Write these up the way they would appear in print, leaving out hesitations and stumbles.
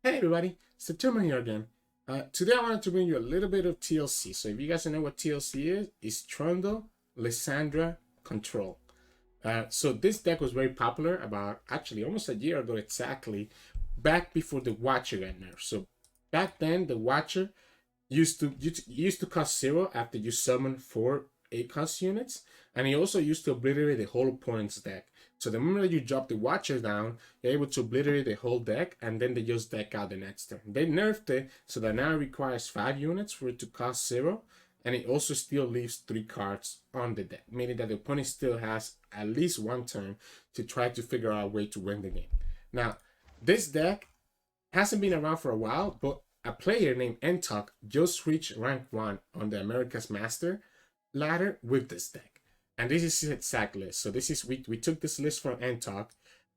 Hey everybody, Sirturmund here again. Today I wanted to bring you a little bit of TLC. So if you guys don't know what TLC is, it's Trundle Lissandra Control. So this deck was very popular about actually almost a year ago exactly, back before the Watcher got nerfed. So back then the Watcher used to cost 0 after you summon 4 8-cost units, and he also used to obliterate the whole opponent's deck. So the moment you drop the Watcher down, you're able to obliterate the whole deck, and then they just deck out the next turn. They nerfed it so that now it requires 5 units for it to cost 0, and it also still leaves 3 cards on the deck, meaning that the opponent still has at least 1 turn to try to figure out a way to win the game. Now, this deck hasn't been around for a while, but a player named Mtuck just reached rank 1 on the America's Master ladder with this deck. And this is his exact list. So this is we took this list from Mtuck.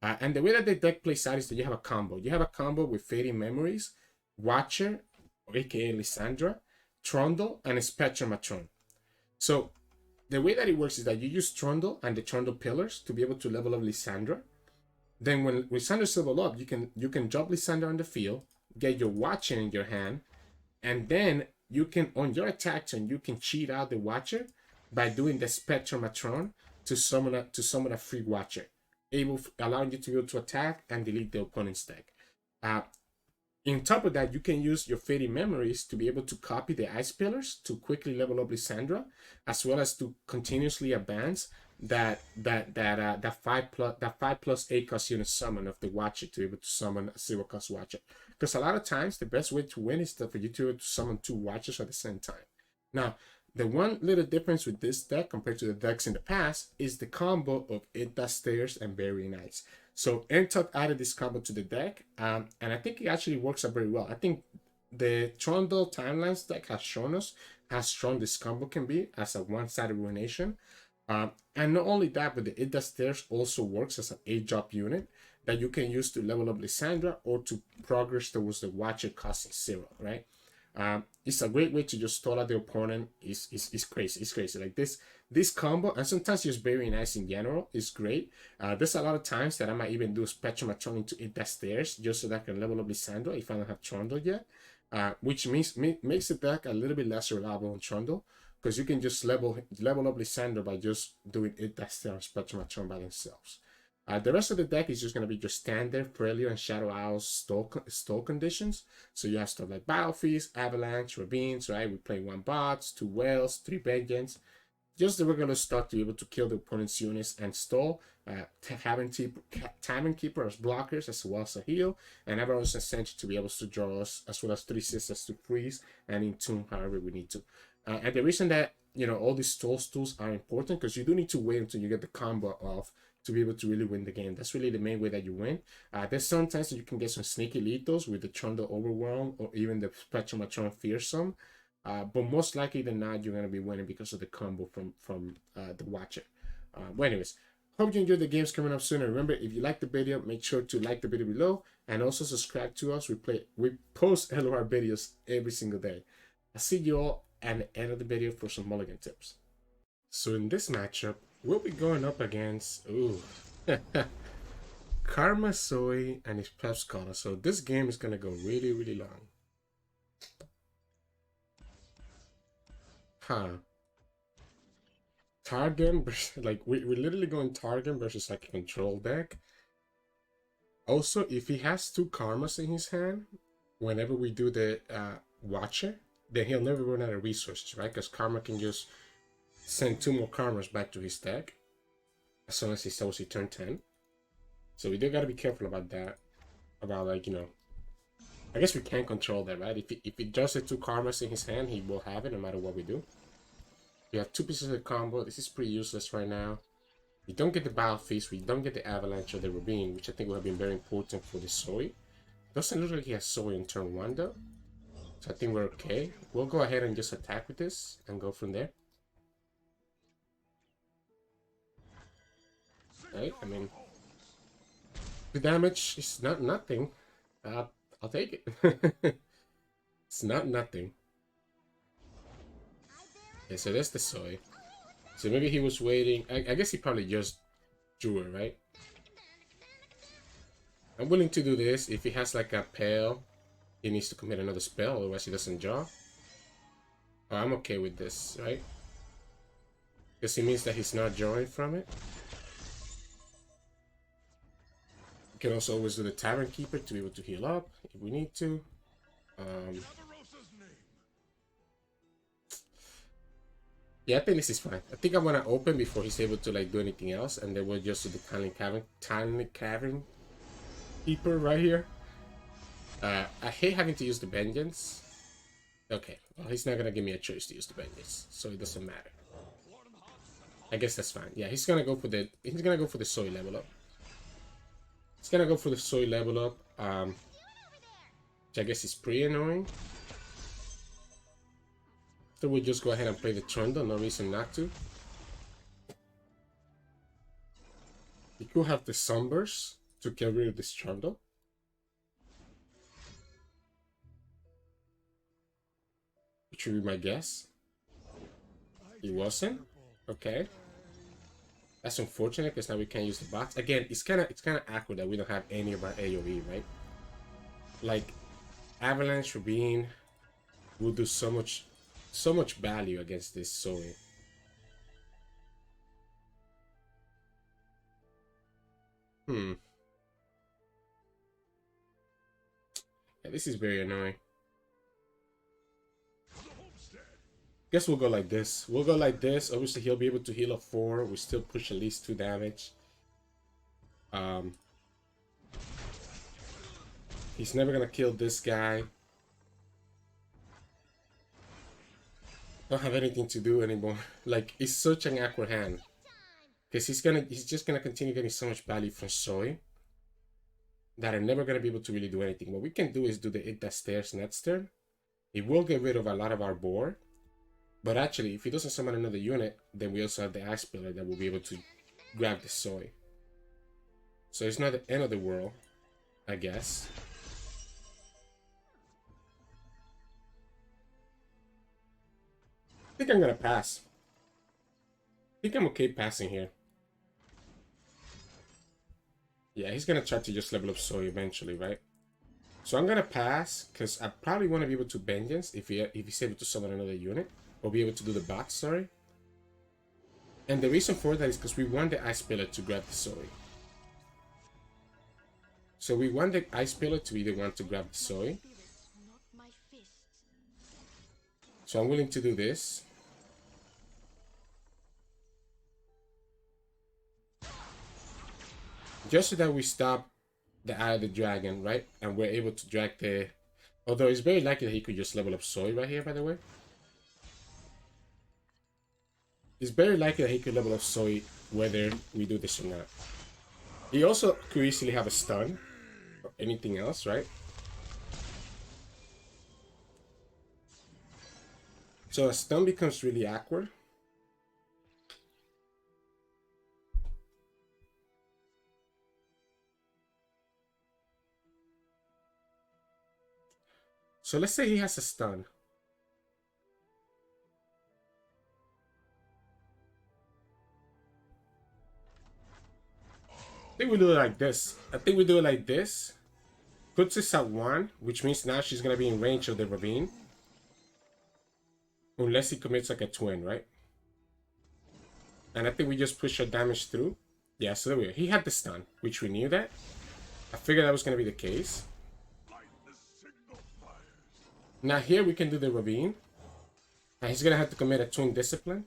And the way that the deck plays out is that you have a combo. You have a combo with Fading Memories, Watcher, aka Lissandra, Trundle, and Spectromatron. So the way that it works is that you use Trundle and the Trundle pillars to be able to level up Lissandra. Then when Lissandra's level up, you can drop Lissandra on the field, get your Watcher in your hand, and then you can, on your attack turn, you can cheat out the Watcher by doing the Spectromatron to summon a free Watcher, allowing you to be able to attack and delete the opponent's deck. On top of that, you can use your Fading Memories to be able to copy the Ice Pillars to quickly level up Lissandra, as well as to continuously advance that 5+ 8-cost unit summon of the Watcher to be able to summon a 0-cost Watcher. Because a lot of times the best way to win is for you to be able to summon 2 Watchers at the same time. Now, the one little difference with this deck compared to the decks in the past is the combo of It Does Stairs and Very Nice. So Mtuck added this combo to the deck, and I think it actually works out very well. I think the Trundle Timelines deck has shown us how strong this combo can be as a one-sided ruination. And not only that, but the It Does Stairs also works as an 8-drop unit that you can use to level up Lissandra or to progress towards the Watcher costing 0, right? It's a great way to just stall out the opponent. It's crazy. It's crazy. Like this combo, and sometimes just Very Nice in general is great. There's a lot of times that I might even do Spectromatron into It Does Stairs just so that I can level up Lissandra if I don't have Trundle yet. Which makes the deck a little bit less reliable on Trundle, because you can just level up Lissandra by just doing It Does Stairs and Spectromatron by themselves. The rest of the deck is just going to be just standard Freljord and Shadow Owl's stall conditions. So you have stuff like Battle Feast, Avalanche, Ravines, right? We play 1 bots, 2 whales, 3 vengeance. Just the regular stuff to be able to kill the opponent's units and stall. Tavern Keeper as blockers as well as a heal. And Everyone's Essential to be able to draw us, as well as 3 Sisters to freeze and entomb however we need to. And the reason that, all these stall tools are important, because you do need to wait until you get the combo off to be able to really win the game. That's really the main way that you win. There's sometimes you can get some sneaky lethals with the Trundle Overwhelm or even the Spectromatron Fearsome. But most likely than not, you're going to be winning because of the combo from the Watcher. But anyways, hope you enjoyed the games coming up soon. And remember, if you like the video, make sure to like the video below and also subscribe to us. We post LOR videos every single day. I'll see you all at the end of the video for some mulligan tips. So in this matchup, we'll be going up against Karma Zoe and his Pleb Scholar. So this game is going to go really, really long. Target versus, like, we're literally going Target versus like a control deck. Also, if he has 2 Karmas in his hand, whenever we do the Watcher, then he'll never run out of resources, right? Because Karma can just send 2 more Karmas back to his deck as soon as he sells he turn 10. So we do got to be careful about that. About, like, I guess we can't control that, right? If he does the 2 Karmas in his hand, he will have it no matter what we do. We have 2 pieces of the combo. This is pretty useless right now. We don't get the Battle Feast. We don't get the Avalanche or the Ravine, which I think would have been very important for the Zoe. Doesn't look like he has Zoe in turn 1 though. So I think we're okay. We'll go ahead and just attack with this and go from there. Right, I mean, the damage is not nothing. I'll take it. It's not nothing. Okay, so that's the Zoe. So maybe he was waiting. I guess he probably just drew it, right? I'm willing to do this if he has like a Pale He needs to commit another spell, otherwise he doesn't draw. Oh, I'm okay with this, right? Because it means that he's not drawing from it. We can also always do the Tavern Keeper to be able to heal up if we need to. Yeah, I think this is fine. I think I'm gonna open before he's able to like do anything else, and then we'll just do the Tiny Cavern Keeper right here. I hate having to use the Vengeance. Okay, well he's not gonna give me a choice to use the Vengeance, so it doesn't matter. I guess that's fine. Yeah, he's gonna go for the Zoe level up. He's gonna go for the Zoe level up. Which I guess is pretty annoying. So we'll just go ahead and play the Trundle, no reason not to. We could have the Sunburst to get rid of this Trundle. Which would be my guess. It wasn't. Okay. That's unfortunate because now we can't use the bots. Again, it's kinda awkward that we don't have any of our AoE, right? Like Avalanche Ravine will do so much value against this Zoe. Yeah, this is very annoying. Guess we'll go like this. We'll go like this. Obviously, he'll be able to heal up 4. We still push at least 2 damage. He's never gonna kill this guy. Don't have anything to do anymore. Like, it's such an awkward hand. Because he's just gonna continue getting so much value from Zoe that I'm never gonna be able to really do anything. What we can do is do the It That Stares next turn. It will get rid of a lot of our board. But actually, if he doesn't summon another unit, then we also have the Ice Pillar that will be able to grab the Zoe. So it's not the end of the world, I guess. I think I'm gonna pass. I think I'm okay passing here. Yeah, he's gonna try to just level up Zoe eventually, right? So I'm gonna pass, because I probably want to be able to Vengeance if he's able to summon another unit. Or be able to do the bots, sorry. And the reason for that is because we want the Ice Pillar to grab the Zoe. So we want the Ice Pillar to be the one to grab the Zoe. So I'm willing to do this. Just so that we stop the Eye of the Dragon, right? And we're able to drag the... Although it's very likely that he could just level up Zoe right here, by the way. It's very likely that he could level up Zoe whether we do this or not. He also could easily have a stun or anything else, right? So a stun becomes really awkward. So let's say he has a stun. I think we do it like this. I think we do it like this. Puts us at 1, which means now she's going to be in range of the Ravine. Unless he commits like a twin, right? And I think we just push her damage through. Yeah, so there we go. He had the stun, which we knew that. I figured that was going to be the case. Now here we can do the Ravine. And he's going to have to commit a twin discipline.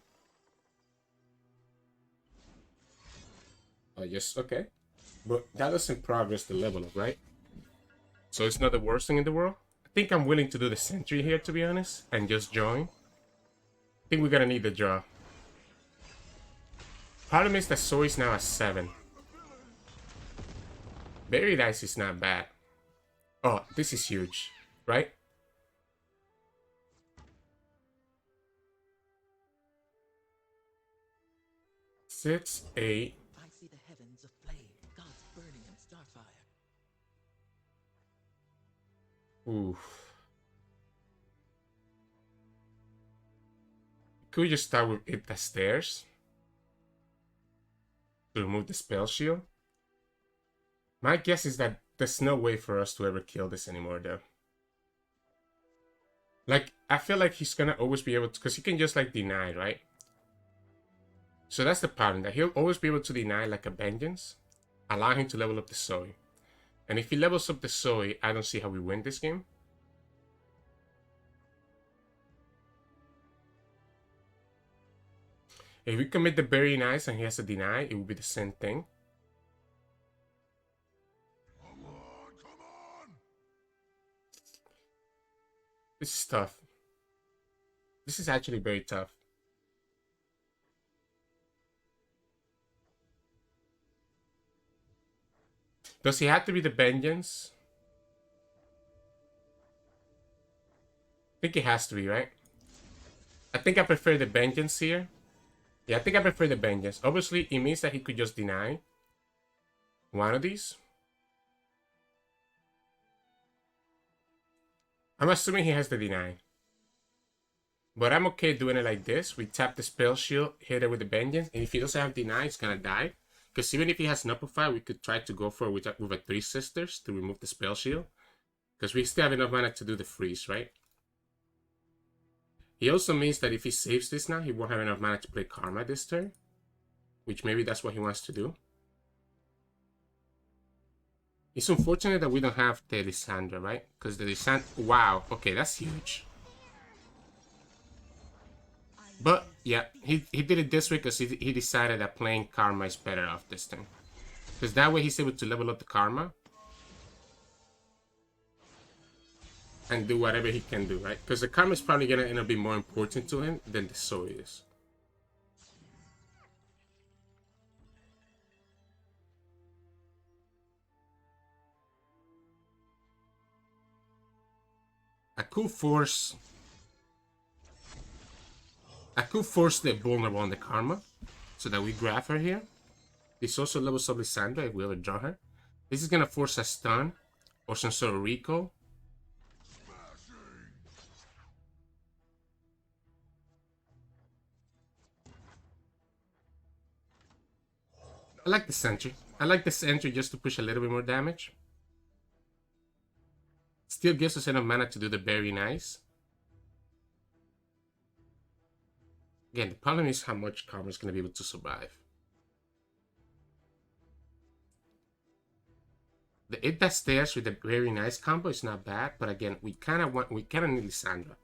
Oh, yes, okay. But that doesn't progress the level up, right? So it's not the worst thing in the world. I think I'm willing to do the Sentry here, to be honest, and just join. I think we're gonna need the draw. Problem is that Zoe's now at 7. Buried Ice is not bad. Oh, this is huge, right? Six, 8. I see the heavens of flame, gods burning in starfire. Oof. Could we just start with It That Stares? To remove the spell shield? My guess is that there's no way for us to ever kill this anymore, though. Like, I feel like he's gonna always be able to, because he can just like deny, right? So that's the problem, that he'll always be able to deny like a vengeance, allow him to level up the Zoe. And if he levels up the Zoe, I don't see how we win this game. If we commit the very nice and he has to deny, it would be the same thing. Come on. This is tough. This is actually very tough. Does he have to be the vengeance? I think it has to be, right? I think I prefer the vengeance here. Yeah, I think I prefer the vengeance. Obviously, it means that he could just deny one of these. I'm assuming he has the deny. But I'm okay doing it like this. We tap the spell shield, hit it with the vengeance, and if he doesn't have deny, it's gonna die. Because even if he has Nullify, we could try to go for it with a 3 Sisters to remove the spell shield. Because we still have enough mana to do the freeze, right? He also means that if he saves this now, he won't have enough mana to play Karma this turn. Which maybe that's what he wants to do. It's unfortunate that we don't have the Lissandra, right? Because the Lissandra... Wow, okay, that's huge. But, yeah, he did it this way because he decided that playing Karma is better off this time. Because that way he's able to level up the Karma. And do whatever he can do, right? Because the Karma is probably going to end up being more important to him than the Zoe is. I could force the vulnerable on the Karma so that we grab her here. This also levels up Lissandra if we ever draw her. This is gonna force a stun or some sort of recall. I like the sentry. I like the sentry just to push a little bit more damage. Still gives us enough mana to do the very nice. Again, the problem is how much Karma is going to be able to survive. The It That Stares with the very nice combo is not bad, but again, we kind of need Lissandra.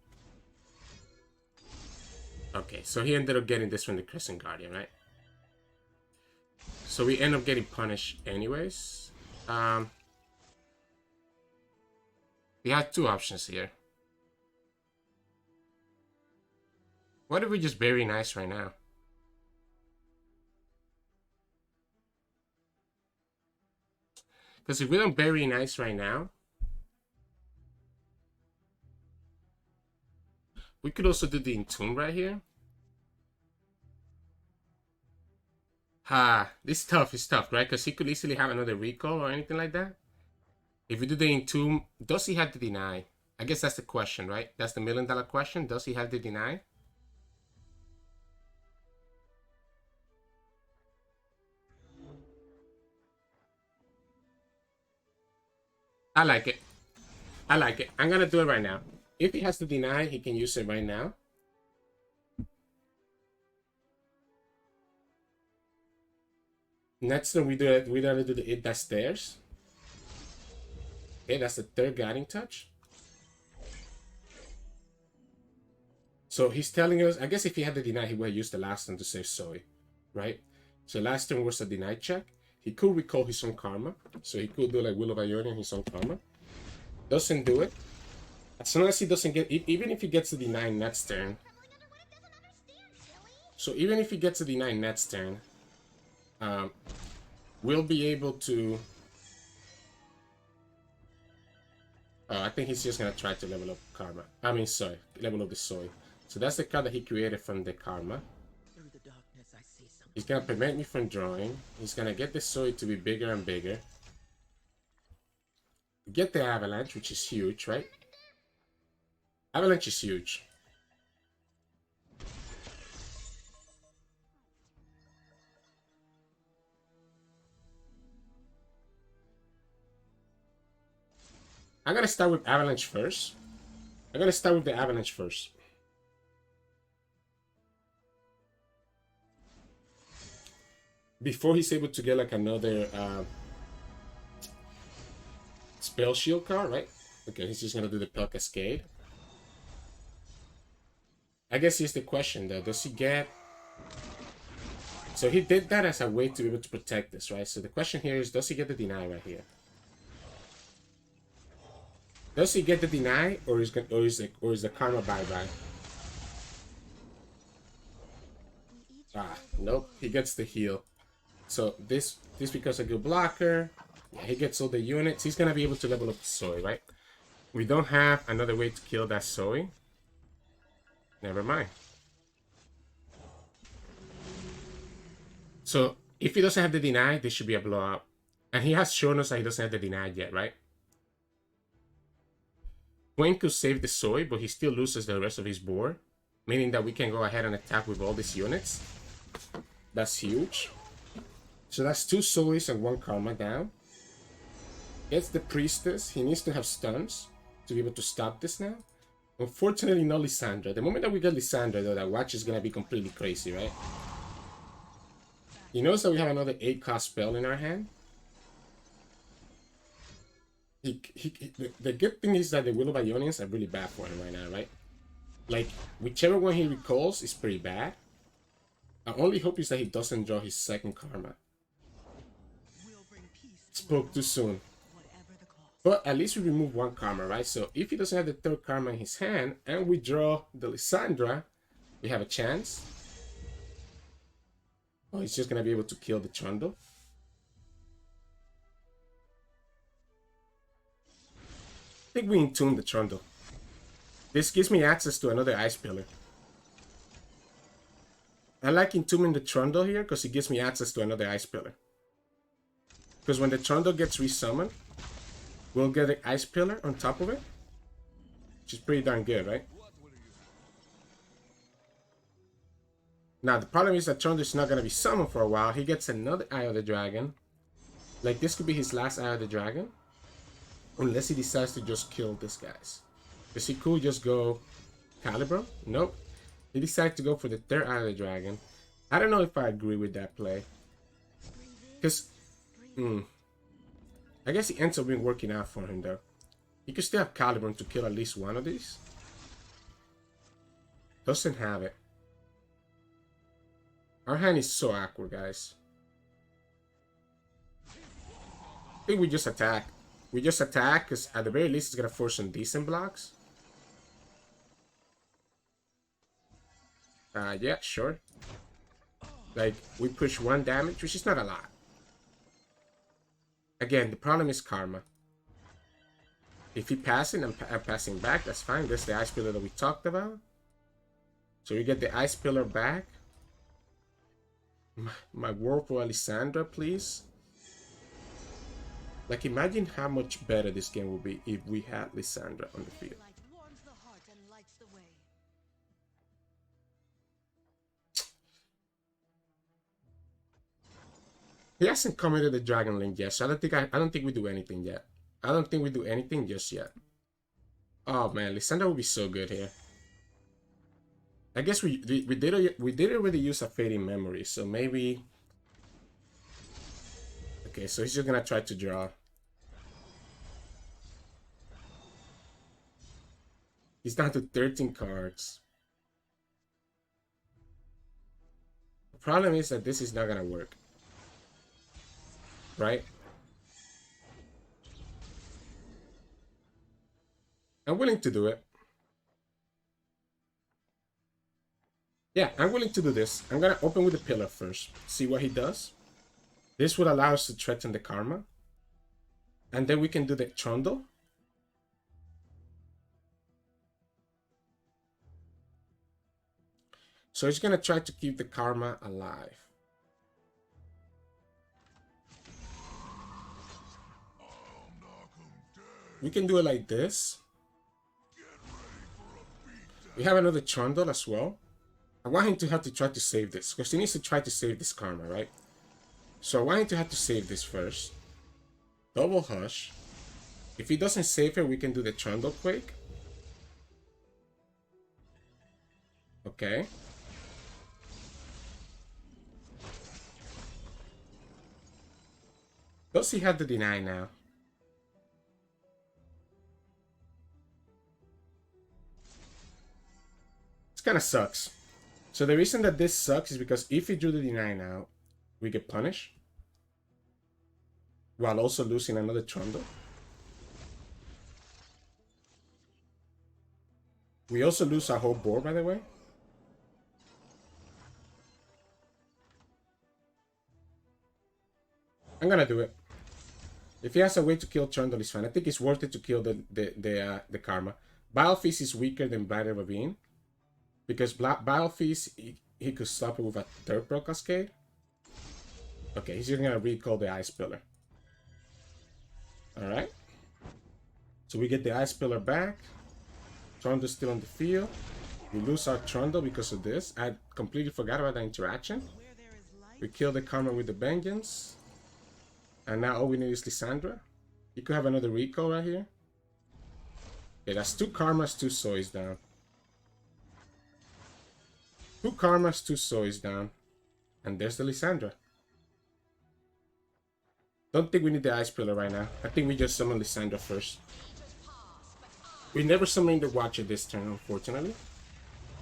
Okay, so he ended up getting this from the Crescent Guardian, right? So we end up getting punished anyways. We have two options here. What if we just bury nice right now? Because if we don't bury nice right now, we could also do the Entomb right here. This is tough, right? Because he could easily have another recall or anything like that. If we do the Entomb, does he have the deny? I guess that's the question, right? That's the $1 million question. Does he have the deny? I like it. I like it. I'm gonna do it right now. If he has to deny, he can use it right now. Next time we do it, we gotta do the It That Stares. Okay, that's the third guiding touch. So he's telling us, I guess if he had the deny, he would have used the last one to save Zoe, right? So last turn was a deny check. He could recall his own Karma. So he could do like Will of Ionian his own Karma. Doesn't do it. As long as he doesn't get, even if he gets the deny next turn. So even if he gets the deny next turn, we'll be able to... I think he's just gonna try to level up Karma. I mean, sorry, level up the Zoe. So that's the card that he created from the Karma. Through the darkness, I see something. He's gonna prevent me from drawing. He's gonna get the Zoe to be bigger and bigger. Get the Avalanche, which is huge, right? Avalanche is huge. I'm gonna start with Avalanche first. I'm gonna start with the Avalanche first. Before he's able to get like another spell shield card, right? Okay, he's just gonna do the Pell Cascade. I guess here's the question though, does he get... So he did that as a way to be able to protect this, right? So the question here is, does he get the deny right here? Does he get the deny, or is the karma bye-bye? Ah, nope, he gets the heal. So this becomes a good blocker. Yeah, he gets all the units. He's gonna be able to level up Zoe, right? We don't have another way to kill that Zoe. Never mind. So if he doesn't have the deny, this should be a blowout. And he has shown us that he doesn't have the deny yet, right? Wayne could save the Zoe, but he still loses the rest of his board. Meaning that we can go ahead and attack with all these units. That's huge. So that's 2 Zoes and 1 Karma down. Gets the Priestess. He needs to have stuns to be able to stop this now. Unfortunately, no Lissandra. The moment that we get Lissandra, though, that watch is going to be completely crazy, right? He knows that we have another 8-cost spell in our hand. The good thing is that the Will of Ionians are really bad for him right now, right? Like, whichever one he recalls is pretty bad. Our only hope is that he doesn't draw his second Karma. Spoke too soon. But at least we remove 1 Karma, right? So if he doesn't have the 3rd Karma in his hand and we draw the Lissandra, we have a chance. Oh, he's just going to be able to kill the Trundle. I think we Entune the Trundle. This gives me access to another Ice Pillar. I like Entombing the Trundle here because it gives me access to another Ice Pillar. Because when the Trundle gets resummoned, we'll get an Ice Pillar on top of it. Which is pretty darn good, right? Now, the problem is that Trundle is not going to be summoned for a while. He gets another Eye of the Dragon. Like, this could be his last Eye of the Dragon. Unless he decides to just kill these guys. Because he could just go Calibur. Nope. He decided to go for the 3rd Eye of the Dragon. I don't know if I agree with that play. Because... I guess it ends up being working out for him, though. He could still have Calibur to kill at least one of these. Doesn't have it. Our hand is so awkward, guys. I think we just attack. We just attack, because at the very least it's going to force some decent blocks. Yeah, sure. Like, we push 1 damage, which is not a lot. Again, the problem is Karma. If he passes, I'm passing back, that's fine. That's the Ice Pillar that we talked about. So we get the Ice Pillar back. My Whirlpool Lissandra, please. Like, imagine how much better this game would be if we had Lissandra on the field. He hasn't committed the Dragon Link yet, so I don't think we do anything yet. I don't think we do anything just yet. Oh man, Lissandra would be so good here. I guess we did already use a Fading Memory, so maybe... Okay, so he's just gonna try to draw. He's down to 13 cards. The problem is that this is not gonna work. Right? I'm willing to do it. Yeah, I'm willing to do this. I'm gonna open with the Pillar first. See what he does. This would allow us to threaten the Karma. And then we can do the Trundle. So he's gonna try to keep the Karma alive. We can do it like this. We have another Trundle as well. I want him to have to try to save this, because he needs to try to save this Karma, right? So I want him to have to save this first. Double Hush. If he doesn't save it, we can do the Trundle Quake. Okay. Does he have the deny now? This kind of sucks. So the reason that this sucks is because if he drew the deny now, we get punished. While also losing another Trundle. We also lose our whole board, by the way. I'm gonna do it. If he has a way to kill Trundle, it's fine. I think it's worth it to kill the Karma. Bile Fizz is weaker than Blighted Ravine. Because Bile Fizz, he could stop it with a third Pearl Cascade. Okay, he's just gonna recall the Ice Pillar. Alright. So we get the Ice Pillar back. Trundle's still on the field. We lose our Trundle because of this. I completely forgot about the interaction. We kill the Karma with the Vengeance. And now all we need is Lissandra. You could have another recall right here. Okay, that's 2 Karmas, 2 Zoes down. 2 Karmas, 2 Zoes down. And there's the Lissandra. Don't think we need the Ice Pillar right now. I think we just summon Lissandra first. We never summoned the Watcher this turn, unfortunately.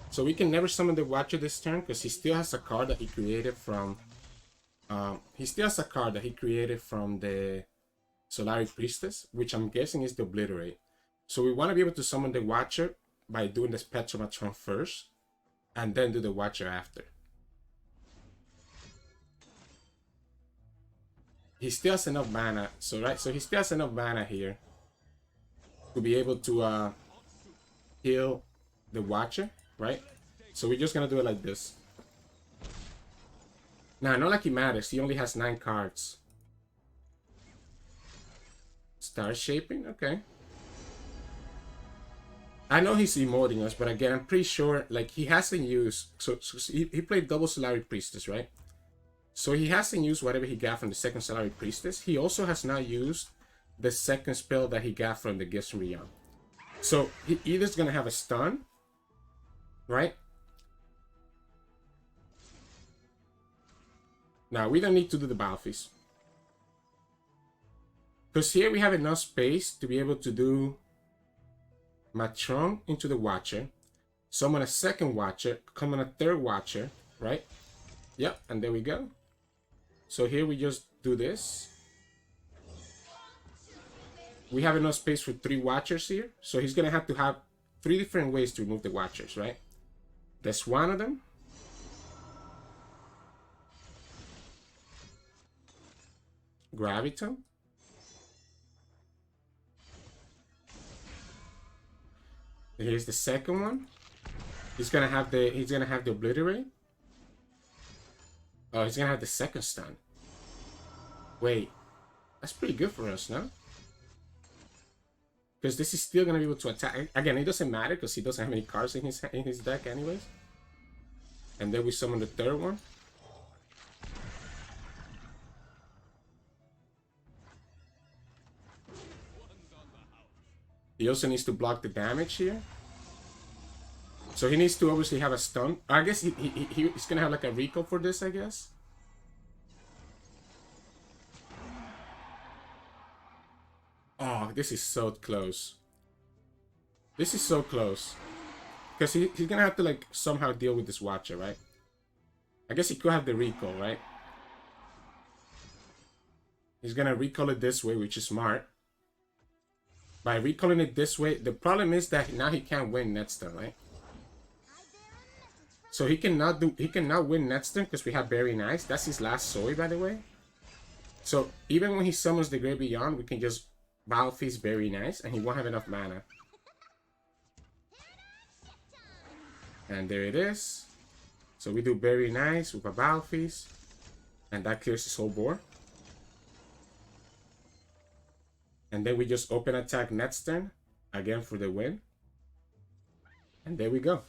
So we can never summon the Watcher this turn because he still has a card that he created from... he still has a card that he created from the Solari Priestess, which I'm guessing is the Obliterate. So we want to be able to summon the Watcher by doing the Spectromatron first, and then do the Watcher after. He still has enough mana, so he still has enough mana here to be able to heal the Watcher, right? So we're just gonna do it like this. Nah, not like it matters. He only has 9 cards. Star Shaping? Okay. I know he's emoting us, but again, I'm pretty sure, like, he hasn't used... So he played double Solari Priestess, right? So he hasn't used whatever he got from the second Solari Priestess. He also has not used the second spell that he got from the Gifts from Beyond. So he either's going to have a stun, right? Now, we don't need to do the Bile Fizz. Because here we have enough space to be able to do Matron into the Watcher, summon a second Watcher, summon a third Watcher, right? Yep, and there we go. So here we just do this. We have enough space for 3 Watchers here. So he's going to have 3 different ways to remove the Watchers, right? That's one of them. Graviton. Here's the second one. He's gonna have the Obliterate. Oh, he's gonna have the second stun. Wait, that's pretty good for us, no? Because this is still gonna be able to attack. Again, it doesn't matter because he doesn't have any cards in his deck anyways. And then we summon the third one. He also needs to block the damage here. So he needs to obviously have a stun. I guess he's going to have like a recall for this, I guess. Oh, this is so close. This is so close. Because he's going to have to like somehow deal with this Watcher, right? I guess he could have the recall, right? He's going to recall it this way, which is smart. By recalling it this way, the problem is that now he can't win next turn, right? So he cannot win next turn because we have Very Nice. That's his last Zoe, by the way. So even when he summons the Great Beyond, we can just Bile Fizz Very Nice, and he won't have enough mana. And there it is. So we do Very Nice with a Bile Fizz, and that clears his whole board. And then we just open attack next turn, again for the win. And there we go.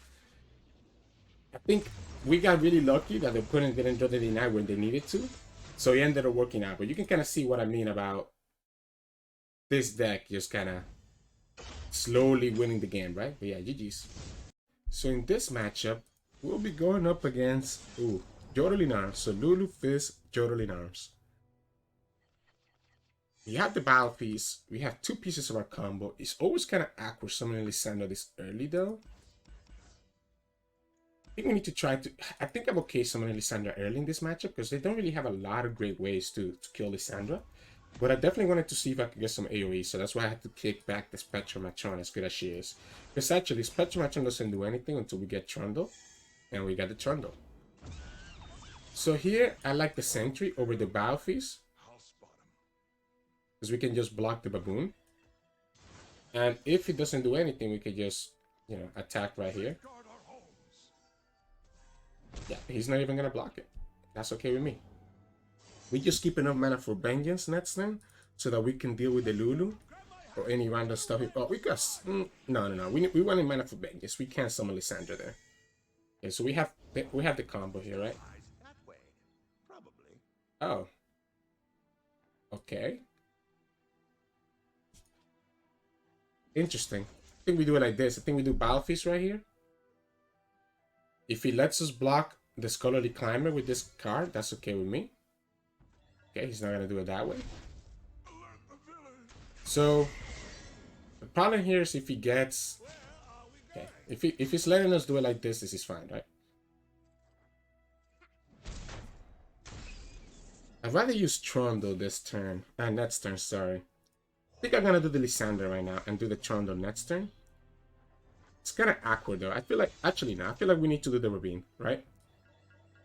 I think we got really lucky that the opponent didn't draw the deny when they needed to. So it ended up working out. But you can kind of see what I mean about this deck just kind of slowly winning the game, right? But yeah, GG's. So in this matchup, we'll be going up against Jodelin Arms. So Lulu Fizz Jodelin Arms. We have the Battle Piece. We have 2 pieces of our combo. It's always kind of awkward summoning Lissandra this early though. I think we need to try to... I think I'm okay summoning Lissandra early in this matchup because they don't really have a lot of great ways to kill Lissandra. But I definitely wanted to see if I could get some AoE, so that's why I had to kick back the Spectrum Matron as good as she is. Because actually, Spectrum Matron doesn't do anything until we get Trundle, and we got the Trundle. So here, I like the Sentry over the Battle Piece, because we can just block the Baboon. And if it doesn't do anything, we could just, you know, attack right here. Yeah, he's not even gonna block it. That's okay with me. We just keep enough mana for Vengeance next turn so that we can deal with the Lulu or any random stuff. Oh, we got... No. We want mana for Vengeance. We can't summon Lissandra there. Okay, so we have the combo here, right? Oh. Okay. Interesting. I think we do it like this. I think we do Battle Feast right here. If he lets us block the Scholarly Climber with this card, that's okay with me. Okay, he's not gonna do it that way. So the problem here is if he gets... Okay, if he's letting us do it like this is fine, right? I'd rather use Trundle this turn. Next turn, sorry. I think I'm gonna do the Lissandra right now and do the Trundle next turn. It's kind of awkward though. I feel like, actually no, I feel like we need to do the Rabin, right?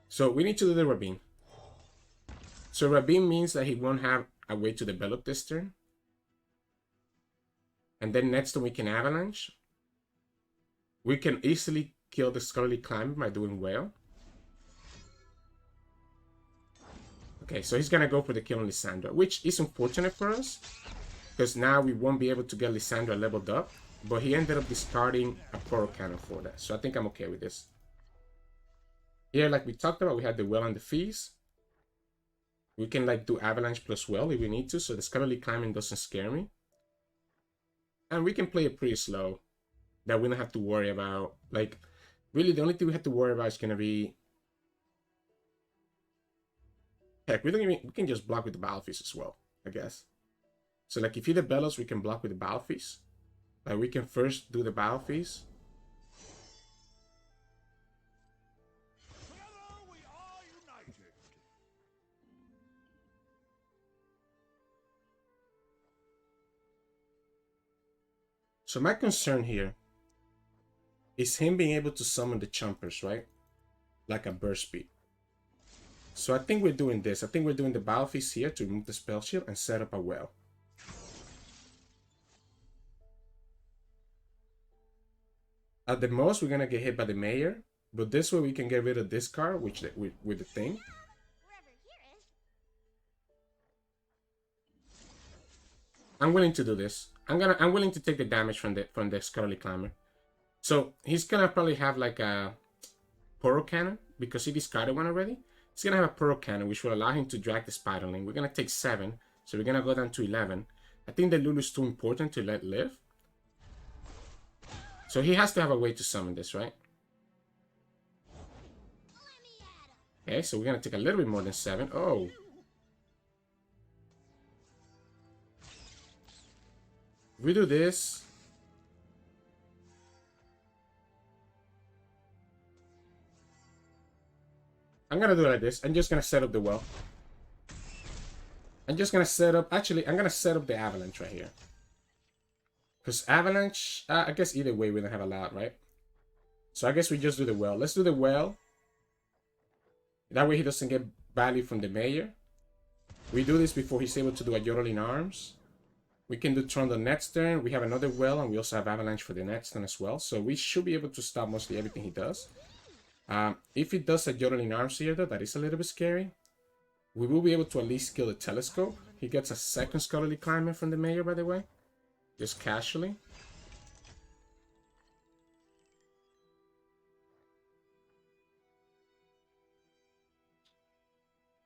So we need to do the Rabin. So Rabin means that he won't have a way to develop this turn. And then next turn we can Avalanche. We can easily kill the Scholarly Climber by doing well. Okay, so he's gonna go for the kill on Lissandra, which is unfortunate for us. Because now we won't be able to get Lissandra leveled up. But he ended up discarding a Poro Cannon for that. So I think I'm okay with this. Here, like we talked about, we had the Well and the Fizz. We can like do Avalanche plus Well if we need to. So the Scholarly Climbing doesn't scare me. And we can play it pretty slow. That we don't have to worry about. Like, really the only thing we have to worry about is going to be... Heck, we can just block with the Battle Feast as well, I guess. So like if he develops, we can block with the Battle Feast. Like we can first do the Battle Feast. So my concern here is him being able to summon the Chompers, right? Like a burst speed. So I think we're doing this. I think we're doing the Battle Feast here to remove the Spell Shield and set up a Well. At the most, we're gonna get hit by the Mayor, but this way we can get rid of this card, with the thing. I'm willing to do this. I'm willing to take the damage from the Scholarly Climber. So he's gonna probably have like a Poro Cannon because he discarded one already. He's gonna have a Poro Cannon, which will allow him to drag the Spiderling. We're gonna take 7, so we're gonna go down to 11. I think the Lulu is too important to let live. So he has to have a way to summon this, right? Okay, so we're gonna take a little bit more than 7. Oh. If we do this. I'm gonna do it like this. I'm just gonna set up the Well. I'm just gonna set up, actually, I'm gonna set up the Avalanche right here. Because Avalanche, I guess either way we don't have a lot, right? So I guess we just do the Well. Let's do the Well. That way he doesn't get value from the Mayor. We do this before he's able to do a Yodeling Arms. We can do Trundle next turn. We have another Well, and we also have Avalanche for the next turn as well. So we should be able to stop mostly everything he does. If he does a Yodeling Arms here, though, that is a little bit scary. We will be able to at least kill the Telescope. He gets a second Scholarly Climber from the Mayor, by the way. Just casually.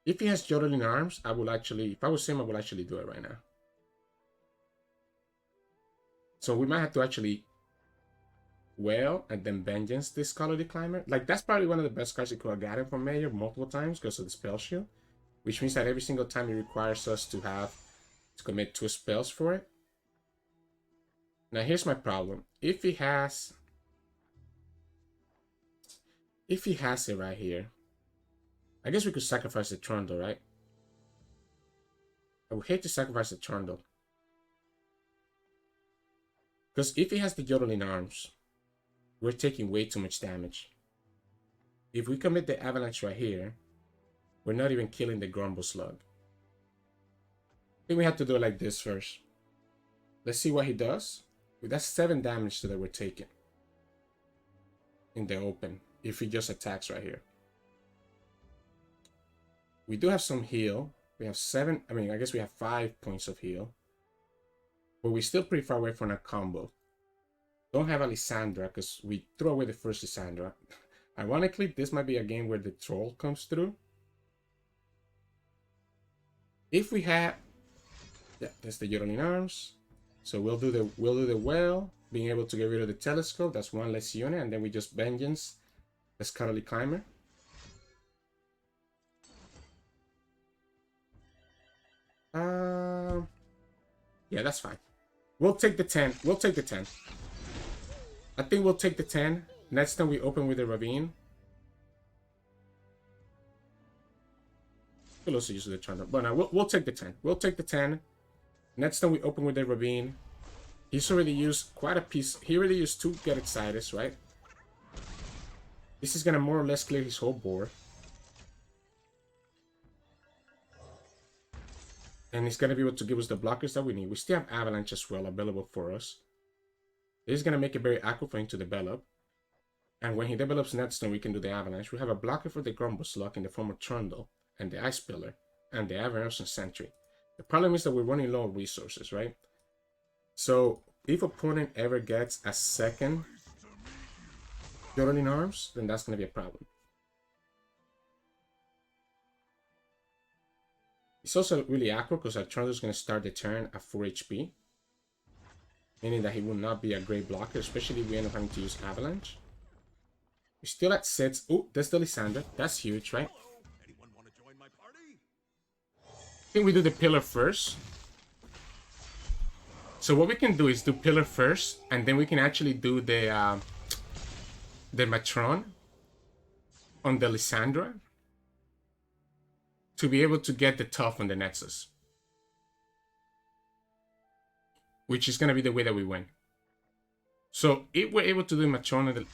If he has Yodeling Arms, I will actually, if I was him, I would actually do it right now. So we might have to actually Well, and then Vengeance this Scholarly Climber. Like, that's probably one of the best cards you could have gotten from Mayor multiple times because of the spell shield. Which means that every single time it requires us to commit 2 spells for it. Now here's my problem. If he has it right here, I guess we could sacrifice the Trundle, right? I would hate to sacrifice the Trundle. Because if he has the Yodeling Arms, we're taking way too much damage. If we commit the Avalanche right here, we're not even killing the Grumble Slug. I think we have to do it like this first. Let's see what he does. That's 7 damage that we're taking in the open if he just attacks right here. We do have some heal. We have 7, I mean, I guess we have 5 points of heal. But we're still pretty far away from a combo. Don't have a Lissandra because we throw away the first Lissandra. Ironically, this might be a game where the troll comes through. If we have, yeah, that's the Yodeling Arms. So we'll do the well, being able to get rid of the telescope. That's 1 less unit, and then we just Vengeance the Scholarly Climber. Yeah, that's fine. We'll take the 10. We'll take the 10. I think we'll take the 10. Next time we open with the Ravine. We'll also use the Trundle. But no, we'll take the 10. We'll take the 10. Next time we open with the Ravine. He's already used quite a piece. He already used 2 Get Excited, right? This is going to more or less clear his whole board. And he's going to be able to give us the blockers that we need. We still have Avalanche as well available for us. This is going to make it very awkward for him to develop. And when he develops Netstone, we can do the Avalanche. We have a blocker for the Grumble Slug in the form of Trundle and the Ice Pillar and the Aversion Sentry. The problem is that we're running low on resources, right? So if opponent ever gets a second Yodeling Arms, then that's going to be a problem. It's also really awkward because our Trundle is going to start the turn at 4 HP. Meaning that he will not be a great blocker, especially if we end up having to use Avalanche. We're still at 6. Oh, that's the Lissandra. That's huge, right? Anyone want to join my party? I think we do the Pillar first. So what we can do is do Pillar first, and then we can actually do the Matron on the Lissandra to be able to get the Tough on the Nexus. Which is going to be the way that we win. So if we're able to do Matron on the...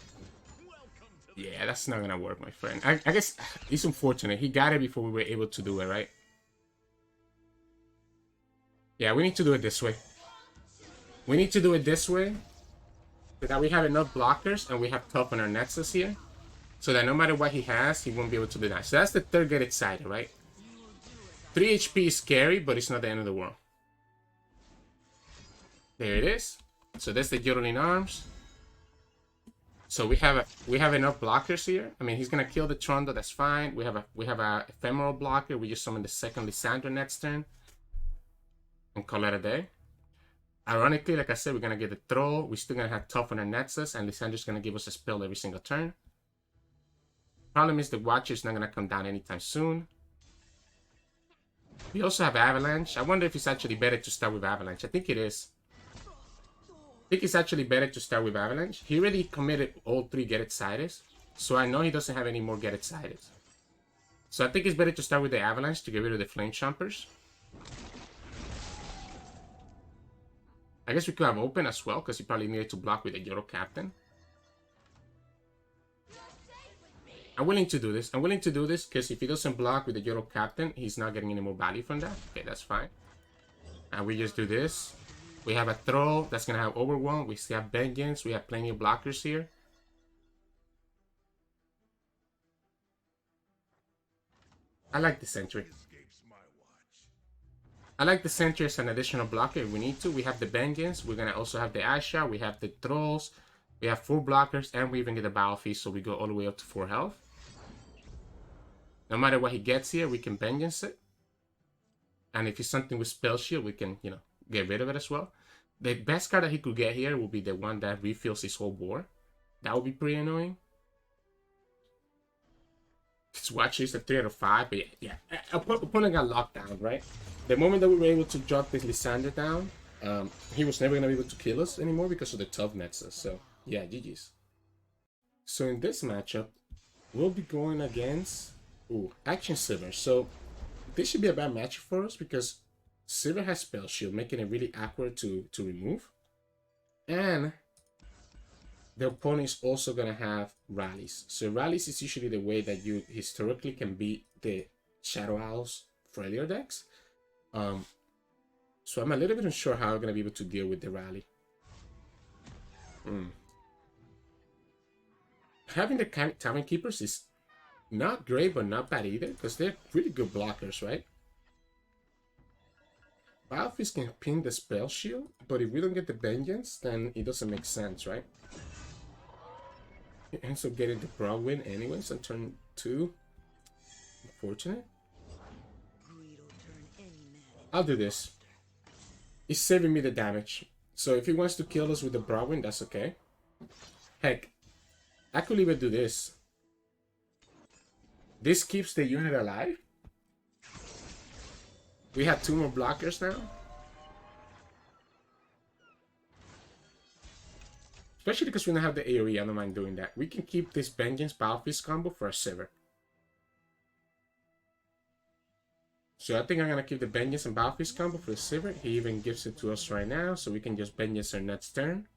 Yeah, that's not going to work, my friend. I guess it's unfortunate. He got it before we were able to do it, right? Yeah, we need to do it this way. We need to do it this way so that we have enough blockers and we have Tough on our Nexus here. So that no matter what he has, he won't be able to do that. So that's the third Get Excited, right? 3 HP is scary, but it's not the end of the world. There it is. So that's the Yodeling Arms. So we have enough blockers here. I mean, he's gonna kill the Trundle. That's fine. We have a ephemeral blocker. We just summon the second Lissandra next turn and call it a day. Ironically, like I said, we're gonna get the Troll. We're still gonna have Tough on our Nexus, and Lissandra's gonna give us a spell every single turn. Problem is the Watcher's not gonna come down anytime soon. We also have Avalanche. I wonder if it's actually better to start with Avalanche. I think it is. I think it's actually better to start with Avalanche. He already committed all 3 Get Excited. So I know he doesn't have any more Get Excited. So I think it's better to start with the Avalanche to get rid of the Flame Chompers. I guess we could have Open as well, because he probably needed to block with the Yoro Captain. I'm willing to do this. I'm willing to do this, because if he doesn't block with the Yoro Captain, he's not getting any more value from that. Okay, that's fine. And we just do this. We have a Troll that's going to have Overwhelm. We still have Vengeance. We have plenty of blockers here. I like the Sentry. I like the Sentry as an additional blocker if we need to. We have the Vengeance. We're going to also have the Asha. We have the Trolls. We have 4 blockers. And we even get the Battle Feast, so we go all the way up to 4 health. No matter what he gets here, we can Vengeance it. And if it's something with Spell Shield, we can, get rid of it as well. The best card that he could get here will be the one that refills his whole board. That would be pretty annoying. His watch is a 3 out of 5, but yeah. Opponent got locked down, right? The moment that we were able to drop this Lissandra down, he was never gonna be able to kill us anymore because of the tough nexus. So yeah, GG's. So in this matchup, we'll be going against Akshan Sivir. So this should be a bad matchup for us because Sivir has Spell Shield, making it really awkward to remove. And the opponent is also going to have rallies. So rallies is usually the way that you historically can beat the Shadow Owl's Freljord decks. So I'm a little bit unsure how I'm going to be able to deal with the rally. Having the Tavern Keepers is not great, but not bad either, because they're really good blockers, right? Battlefield can pin the Spell Shield, but if we don't get the Vengeance, then it doesn't make sense, right? It ends up getting the broad win anyways on turn 2. Unfortunate. I'll do this. He's saving me the damage. So if he wants to kill us with the broad win, that's okay. Heck, I could even do this. This keeps the unit alive. We have 2 more blockers now. Especially because we don't have the AoE, I don't mind doing that. We can keep this Vengeance Battlefield combo for a Sivir. So I think I'm going to keep the Vengeance and Battlefield combo for the Sivir. He even gives it to us right now, so we can just Vengeance our next turn.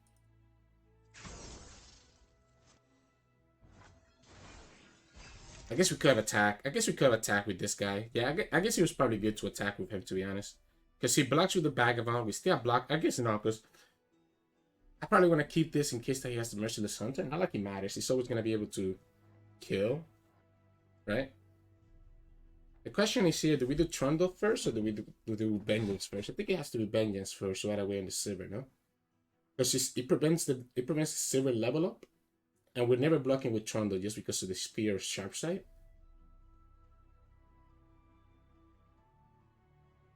I guess we could have attacked. I guess we could have attacked with this guy. Yeah, I guess it was probably good to attack with him, to be honest. Because he blocks with the Vagabond. We still block. I guess not, because I probably want to keep this in case that he has the Merciless Hunter. Not like it matters. He's always going to be able to kill. Right? The question is here, do we do Trundle first or do we do Vengeance first? I think it has to be Vengeance first right away on the Sivir, no? Because it prevents the Sivir level up. And we're never blocking with Trundle just because of the Spear Sharp Sight.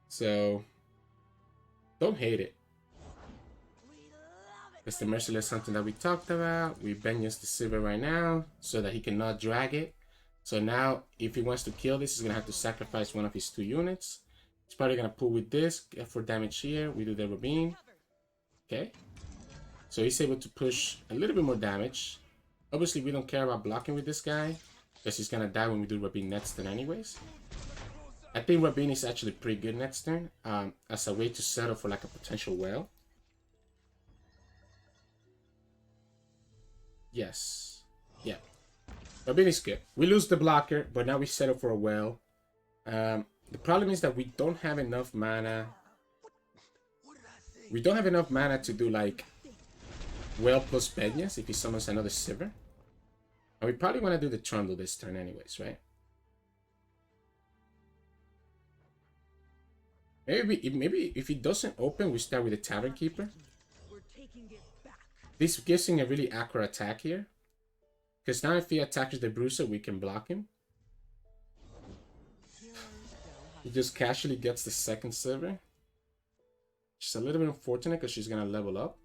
So, don't hate it. It's the Merciless something that we talked about. We Vengeance the Sivir right now so that he cannot drag it. So now, if he wants to kill this, he's going to have to sacrifice one of his 2 units. He's probably going to pull with this, get for damage here. We do the Rabin. Okay. So he's able to push a little bit more damage. Obviously, we don't care about blocking with this guy, because he's going to die when we do Rabin next turn anyways. I think Rabin is actually pretty good next turn, as a way to settle for like a potential whale. Yes. Yeah. Rabin is good. We lose the blocker, but now we settle for a whale. The problem is that we don't have enough mana. We don't have enough mana to do like Whale plus Vengeance if he summons another Sivir. And we probably want to do the Trundle this turn anyways, right? Maybe if he doesn't open, we start with the Tavern Keeper. This gives him a really accurate attack here. Because now if he attacks the Bruiser, we can block him. He just casually gets the second Sivir. Which is a little bit unfortunate because she's going to level up.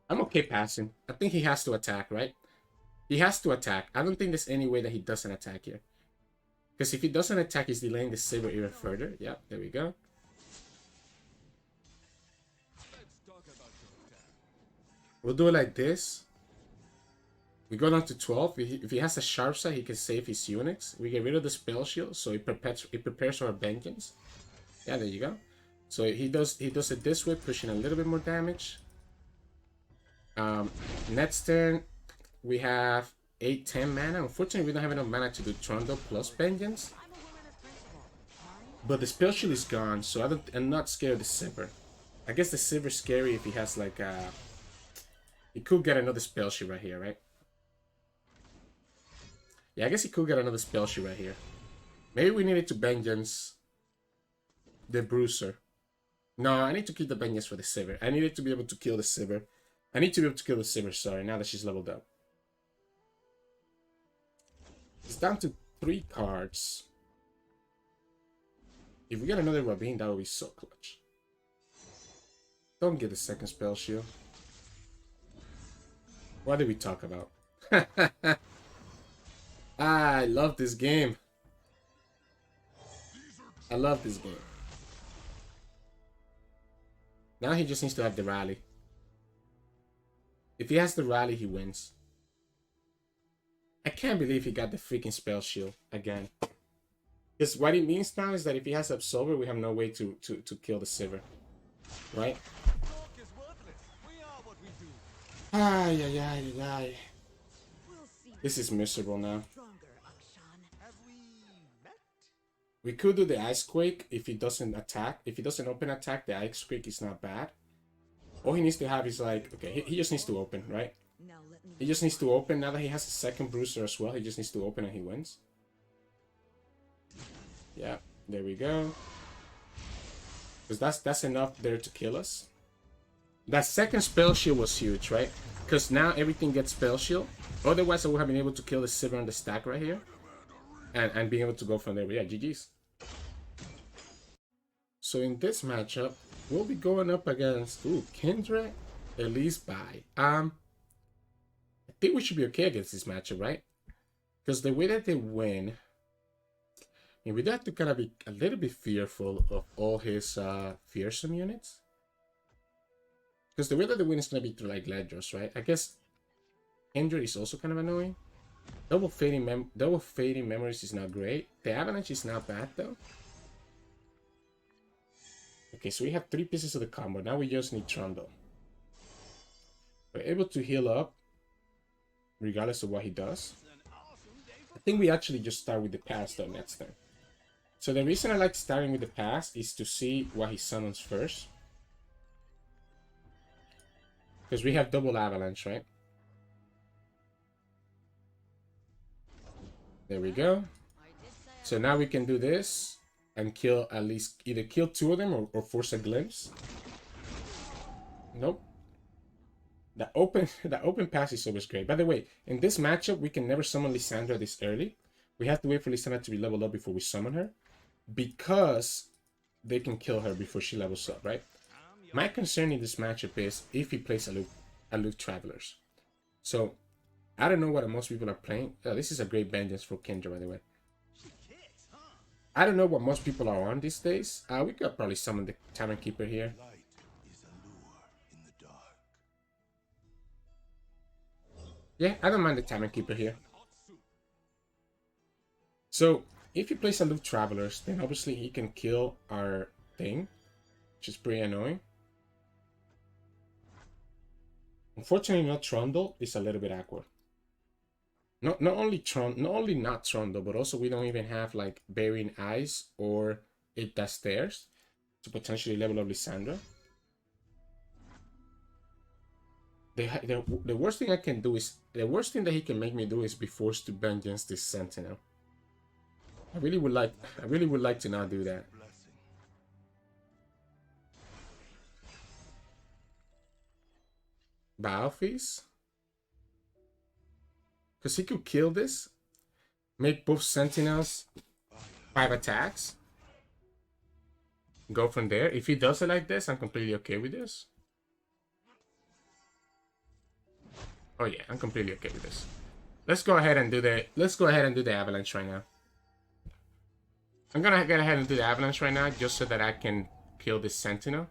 I'm okay passing. I think he has to attack, right? He has to attack. I don't think there's any way that he doesn't attack here. Because if he doesn't attack, he's delaying the Sivir even further. Yep, there we go. We'll do it like this. We go down to 12. If he has a Sharp Sight, he can save his units. We get rid of the Spell Shield, so it prepares for our Vengeance. Yeah, there you go. So he does it this way, pushing a little bit more damage. Next turn, we have 8-10 mana. Unfortunately, we don't have enough mana to do Trundle plus Vengeance. But the Spell Shield is gone, so I'm not scared of the Sivir. I guess the Sivir's scary if he has like a... He could get another Spell Shield right here, right? Yeah, I guess he could get another Spell Shield right here. Maybe we needed to Vengeance the Bruiser. No, I need to keep the Vengeance for the Sivir. I needed to be able to kill the Sivir. I need to be able to kill the Sivir, sorry, now that she's leveled up. It's down to 3 cards. If we get another Rabin, that would be so clutch. Don't get the second spell shield. What did we talk about? I love this game. I love this game. Now he just needs to have the rally. If he has the rally, he wins. I can't believe he got the freaking spell shield again. Because what it means now is that if he has Absolver, we have no way to kill the Sivir. Right? Talk is worthless. We are what we do. Ay, ay, ay, ay, ay. We'll see This is miserable now. stronger, Akshan. Have we met? We could do the Ice Quake if he doesn't attack. If he doesn't open attack, the Ice Quake is not bad. All he needs to have is like, okay, he just needs to open, right? Now let me. He just needs to open. Now that he has a second Bruiser as well, he just needs to open and he wins. Yeah, there we go. Because that's enough there to kill us. That second spell shield was huge, right? Because now everything gets spell shield. Otherwise, I would have been able to kill the Sivir on the stack right here. And being able to go from there. But yeah, GG's. So in this matchup, we'll be going up against Kindred, at least by. I think we should be okay against this matchup, right? Because the way that they win, I mean, we'd have to kind of be a little bit fearful of all his fearsome units. Because the way that they win is going to be through like Ledros, right? I guess Kindred is also kind of annoying. Double fading memories is not great. The Avalanche is not bad though. Okay, so we have 3 pieces of the combo. Now we just need Trundle. We're able to heal up regardless of what he does. I think we actually just start with the pass though next turn. So the reason I like starting with the pass is to see what he summons first. Because we have double Avalanche, right? There we go. So now we can do this and kill at least either kill 2 of them or force a glimpse. Nope. The open pass is always great. By the way, in this matchup, we can never summon Lissandra this early. We have to wait for Lissandra to be leveled up before we summon her. Because they can kill her before she levels up, right? My concern in this matchup is if he plays Aloof Travelers. So, I don't know what most people are playing. This is a great vengeance for Kindred, by the way. I don't know what most people are on these days. We could probably summon the Tavern Keeper here. Light is a lure in the dark. Yeah, I don't mind the Tavern Keeper here. So, if he plays Aloof Travelers, then obviously he can kill our thing, which is pretty annoying. Unfortunately, not Trundle is a little bit awkward. Not only not Trundle, but also we don't even have like Burying Eyes or It Does Stairs to potentially level up Lissandra. The worst thing I can do is the worst thing that he can make me do is be forced to vengeance this Sentinel. I really would like to not do that. Battlefields? Because he could kill this, make both Sentinels 5 attacks, go from there. If he does it like this, I'm completely okay with this. Oh yeah, I'm completely okay with this. Let's go ahead and do the Avalanche right now. I'm gonna go ahead and do the Avalanche right now just so that I can kill this Sentinel.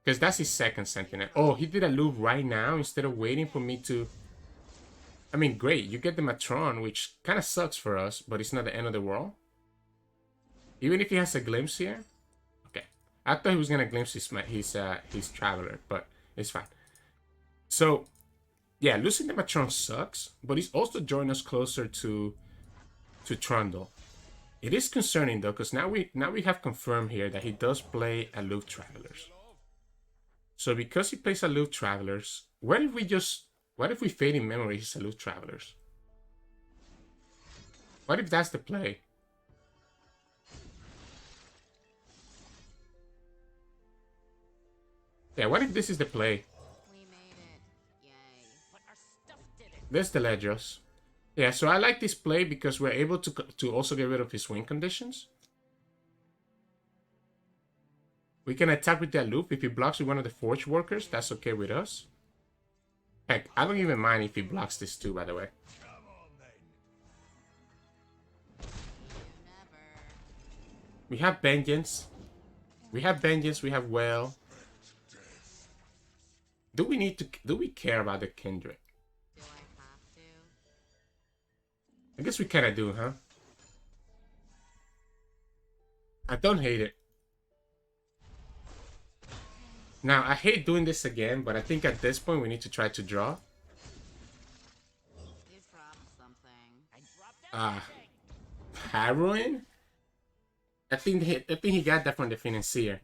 Because that's his second Sentinel. Oh, he did a loop right now instead of waiting for me to... I mean, great. You get the Matron, which kind of sucks for us, but it's not the end of the world. Even if he has a glimpse here. Okay. I thought he was going to glimpse his Traveler, but it's fine. So, yeah, losing the Matron sucks, but he's also drawing us closer to Trundle. It is concerning, though, because now we have confirmed here that he does play Aloof Travelers. So because he plays Aloof Travelers, what if we fade in memory his Aloof Travelers? What if that's the play? Yeah, what if this is the play? We made it. Yay. But our stuff did it. There's the Ledros. Yeah, so I like this play because we're able to also get rid of his win conditions. We can attack with that loop. If he blocks with one of the Forge Workers, that's okay with us. Heck, I don't even mind if he blocks this too, by the way. We have Vengeance. We have Vengeance, we have Well. Do we care about the Kindred? Do I have to? I guess we kinda do, huh? I don't hate it. Now, I hate doing this again, but I think at this point we need to try to draw. You dropped something. I dropped everything. Harrowing? I think he got that from the Financier.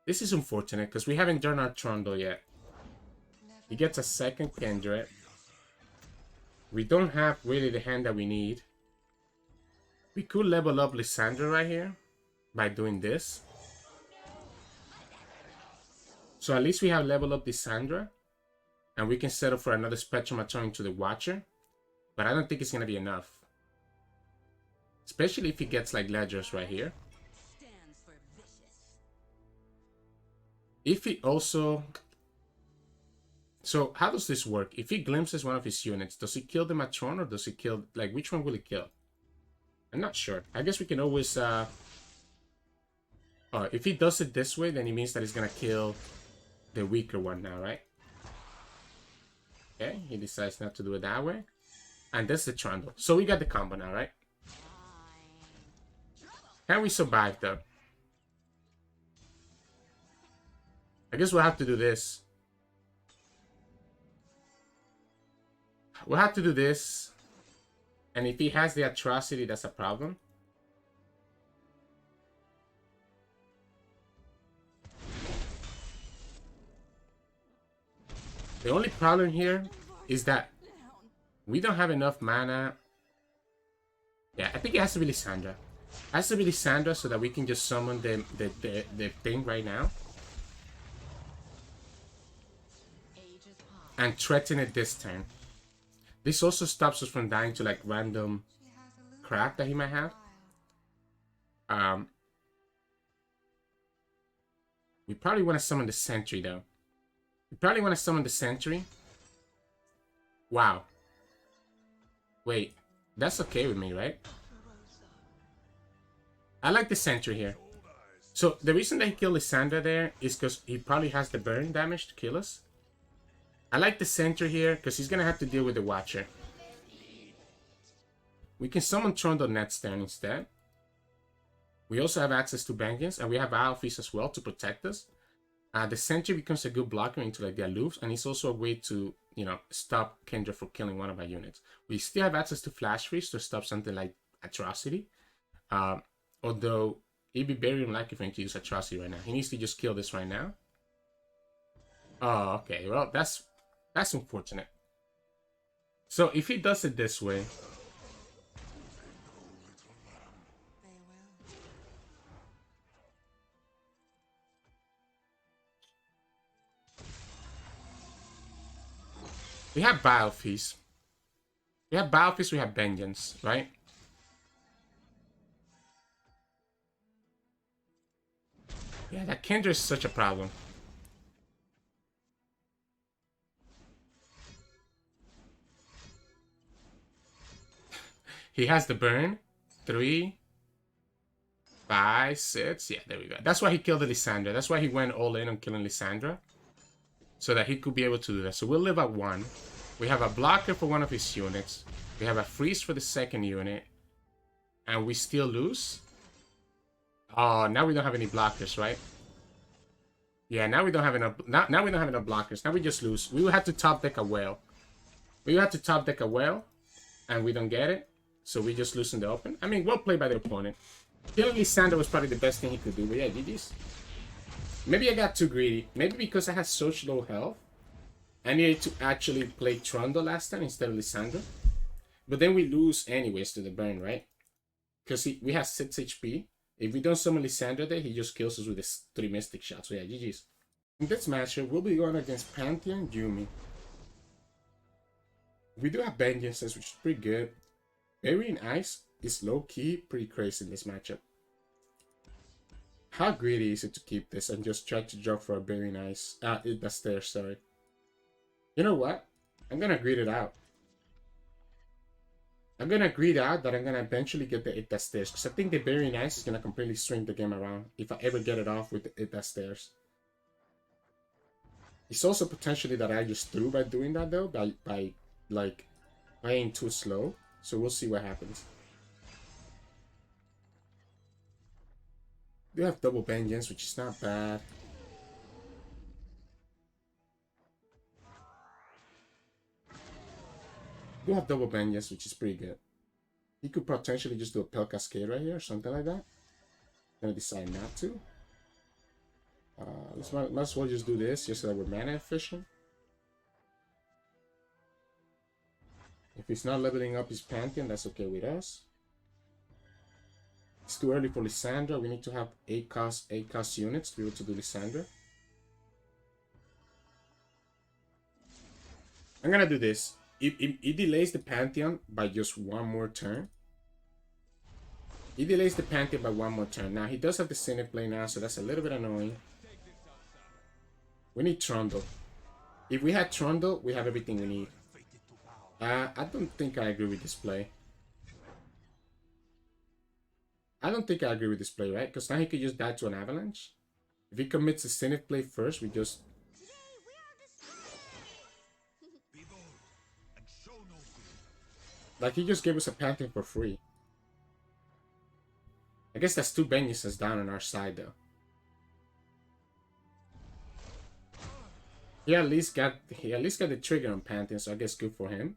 This is unfortunate because we haven't drawn our Trundle yet. He gets a second Kindred. We don't have really the hand that we need. We could level up Lissandra right here by doing this. So at least we have leveled up Lissandra. And we can settle for another Spectrum Attorney to the Watcher. But I don't think it's going to be enough. Especially if he gets like Ledgers right here. Stands for vicious. If he also... So how does this work? If he glimpses one of his units, does he kill the Matron or does he kill... Like, which one will he kill? I'm not sure. I guess we can always... if he does it this way, then it means that he's going to kill the weaker one now, right? Okay, he decides not to do it that way. And that's the Trundle. So we got the combo now, right? Can we survive, though? I guess we'll have to do this. We'll have to do this. And if he has the Atrocity, that's a problem. The only problem here is that we don't have enough mana. Yeah, I think it has to be Lissandra. It has to be Lissandra so that we can just summon the thing right now. And threaten it this turn. This also stops us from dying to like random crap that he might have. We probably want to summon the Sentry though. We probably want to summon the Sentry. Wow. Wait, that's okay with me, right? I like the Sentry here. So the reason that he killed Lissandra there is because he probably has the burn damage to kill us. I like the Sentry here because he's going to have to deal with the Watcher. We can summon Trundle next turn instead. We also have access to Vengeance and we have Alphys as well to protect us. The Sentry becomes a good blocker into like the Aloofs, and it's also a way to, you know, stop Kindred from killing one of our units. We still have access to Flash Freeze to stop something like Atrocity. Although it'd be very unlikely for him to use Atrocity right now. He needs to just kill this right now. Oh, okay. Well, that's unfortunate. So if he does it this way, we have Biofeast. We have Biofeast, we have Vengeance, right? Yeah, that Kindred is such a problem. He has the burn. 3, 5, 6. Yeah, there we go. That's why he killed the Lissandra. That's why he went all in on killing Lissandra. So that he could be able to do that. So we'll live at 1. We have a blocker for one of his units. We have a freeze for the second unit. And we still lose. Oh, now we don't have any blockers, right? Yeah, now we don't have enough. Now we don't have enough blockers. Now we just lose. We will have to top deck a whale. We will have to top deck a whale. And we don't get it. So we just lose in the open. I mean, well played by the opponent. Killing Lissandra was probably the best thing he could do. But yeah, GG's. Maybe I got too greedy. Maybe because I had such low health. I needed to actually play Trundle last time instead of Lissandra. But then we lose anyways to the burn, right? Because we have 6 HP. If we don't summon Lissandra there, he just kills us with his 3 Mystic Shots. So yeah, GG's. In this matchup, we'll be going against Pantheon Yuumi. We do have Vengeances, which is pretty good. Burying Ice is low-key pretty crazy in this matchup. How greedy is it to keep this and just try to drop for a Burying Ice? The stairs, sorry. You know what? I'm gonna greed it out. I'm gonna greed out that I'm gonna eventually get the It That Stairs, because I think the Burying Ice is gonna completely swing the game around if I ever get it off with the It That Stairs. It's also potentially that I just threw by doing that though, by like playing too slow. So we'll see what happens. We have double Vengeance, which is not bad. We have double Vengeance, which is pretty good. He could potentially just do a Pell Cascade right here or something like that. Gonna decide not to. Let's might as well just do this, just so that we're mana efficient. If he's not leveling up his Pantheon, that's okay with us. It's too early for Lissandra. We need to have 8 cost units to be able to do Lissandra. I'm gonna do this. It delays the Pantheon by just one more turn. He delays the Pantheon by one more turn. Now, he does have the Synth play now, so that's a little bit annoying. We need Trundle. If we had Trundle, we have everything we need. I don't think I agree with this play. I don't think I agree with this play, right? Because now he could just die to an Avalanche. If he commits the Synth play first, we just... Like, he just gave us a Pantheon for free. I guess that's 2 Vengeances down on our side, though. He at least got the trigger on Pantheon, so I guess good for him.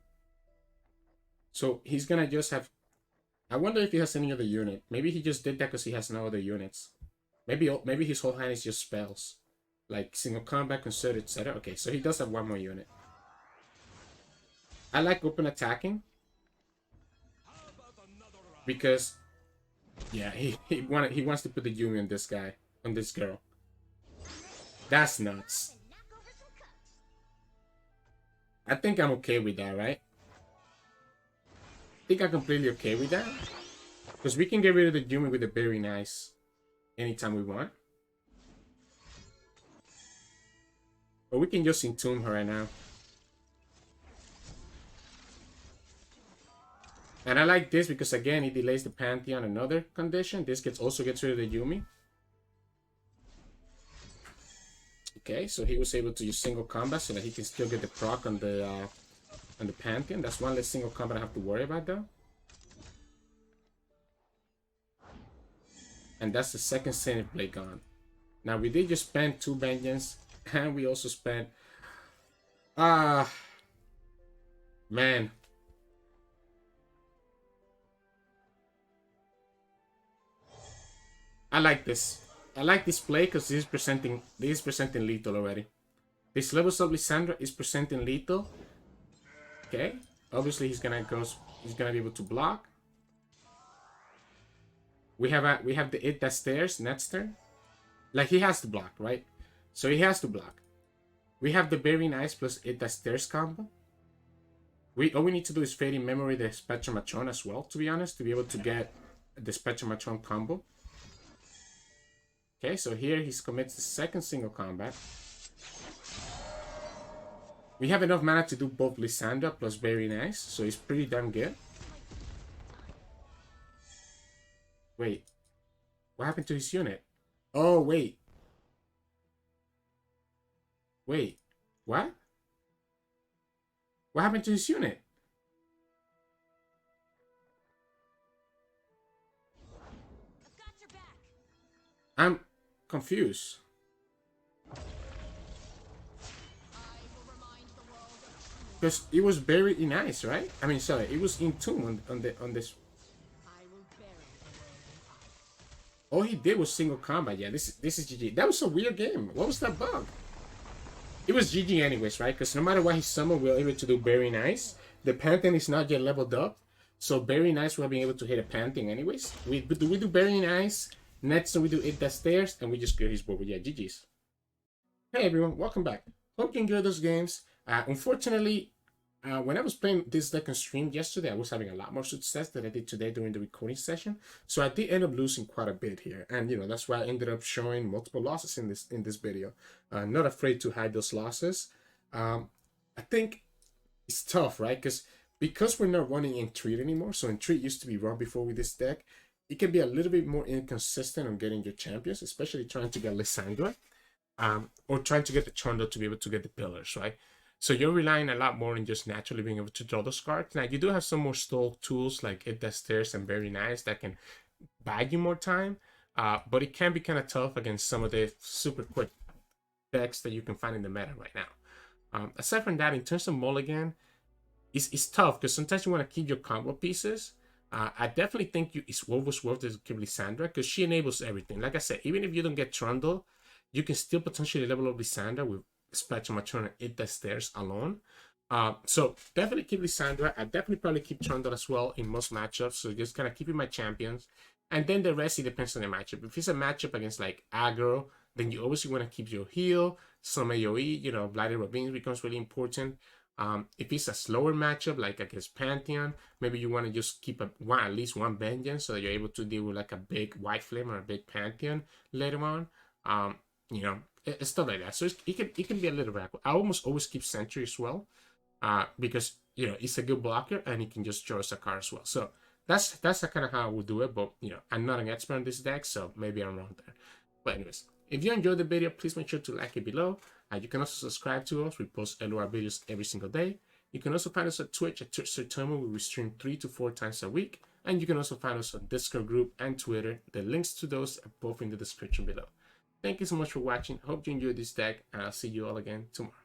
So he's gonna just have... I wonder if he has any other unit. Maybe he just did that because he has no other units. Maybe his whole hand is just spells. Like single combat, concerted, etc. Okay, so he does have one more unit. I like open attacking. Because... yeah, he wants to put the Yuumi on this guy. On this girl. That's nuts. I think I'm okay with that, right? I think I'm completely okay with that. Because we can get rid of the Yuumi with the Burying Ice anytime we want. Or we can just entomb her right now. And I like this because, again, it delays the Pantheon another condition. This also gets rid of the Yuumi. Okay, so he was able to use single combat so that he can still get the proc on the Pantheon. That's one less single combat I have to worry about, though. And that's the second Synth Blade gone. Now, we did just spend 2 Vengeance, and we also spent... man. I like this. I like this play because this is presenting lethal already. This levels up Lissandra is presenting lethal. Okay. Obviously he's gonna be able to block. We have the It That Stairs next turn. Like he has to block, right? So he has to block. We have the Burying Ice plus It That Stairs combo. All we need to do is Fading Memory the Spectrum Matron as well, to be honest, to be able to get the Spectrum Matron combo. Okay, so here he commits the second single combat. We have enough mana to do both Lissandra plus Burying Ice, so it's pretty damn good. Wait, what happened to his unit? Oh, wait. Wait, what? What happened to his unit? I'm confused. Because it was buried in ice, right? I mean, sorry, it was in tomb on this. All he did was single combat. Yeah, this is GG. That was a weird game. What was that bug? It was GG anyways, right? Because no matter what he summoned, we were able to do Burying Ice. The Pantheon is not yet leveled up, so Burying Ice will be able to hit a Pantheon anyways. We do Burying Ice. Next, we do It That Stairs, and we just clear his board with, yeah, GG's. Hey everyone, welcome back. Hope you enjoyed those games. Unfortunately, When I was playing this deck on stream yesterday, I was having a lot more success than I did today during the recording session. So I did end up losing quite a bit here, and that's why I ended up showing multiple losses in this video. Not afraid to hide those losses. I think it's tough, right? Because we're not running Entreat anymore. So Entreat used to be run before with this deck. It can be a little bit more inconsistent on getting your champions, especially trying to get Lissandra, or trying to get the Trundle to be able to get the pillars, right? So you're relying a lot more on just naturally being able to draw those cards. Now, you do have some more stall tools like It Does Stairs and Very Nice that can buy you more time, but it can be kind of tough against some of the super quick decks that you can find in the meta right now. Aside from that, in terms of mulligan, it's tough because sometimes you want to keep your combo pieces. I definitely think it's always worth it to keep Lissandra because she enables everything. Like I said, even if you don't get Trundle, you can still potentially level up Lissandra with Spectrum Matron and It Does Stairs alone. So definitely keep Lissandra. I definitely probably keep Trundle as well in most matchups. So just kind of keeping my champions. And then the rest, it depends on the matchup. If it's a matchup against like aggro, then you obviously want to keep your heal, some AoE, Blighted Ravines becomes really important. If it's a slower matchup, like against Pantheon, maybe you want to just keep at least one Vengeance so that you're able to deal with like a big White Flame or a big Pantheon later on. Stuff like that. So it can be a little bit. I almost always keep Sentry as well, because it's a good blocker and it can just draw us a card as well. So that's kind of how I would do it. But I'm not an expert on this deck, so maybe I'm wrong there. But anyways, if you enjoyed the video, please make sure to like it below. You can also subscribe to us. We post LOR videos every single day. You can also find us at Twitch Sirturmund, where we stream 3 to 4 times a week. And you can also find us on Discord group and Twitter. The links to those are both in the description below. Thank you so much for watching. Hope you enjoyed this deck, and I'll see you all again tomorrow.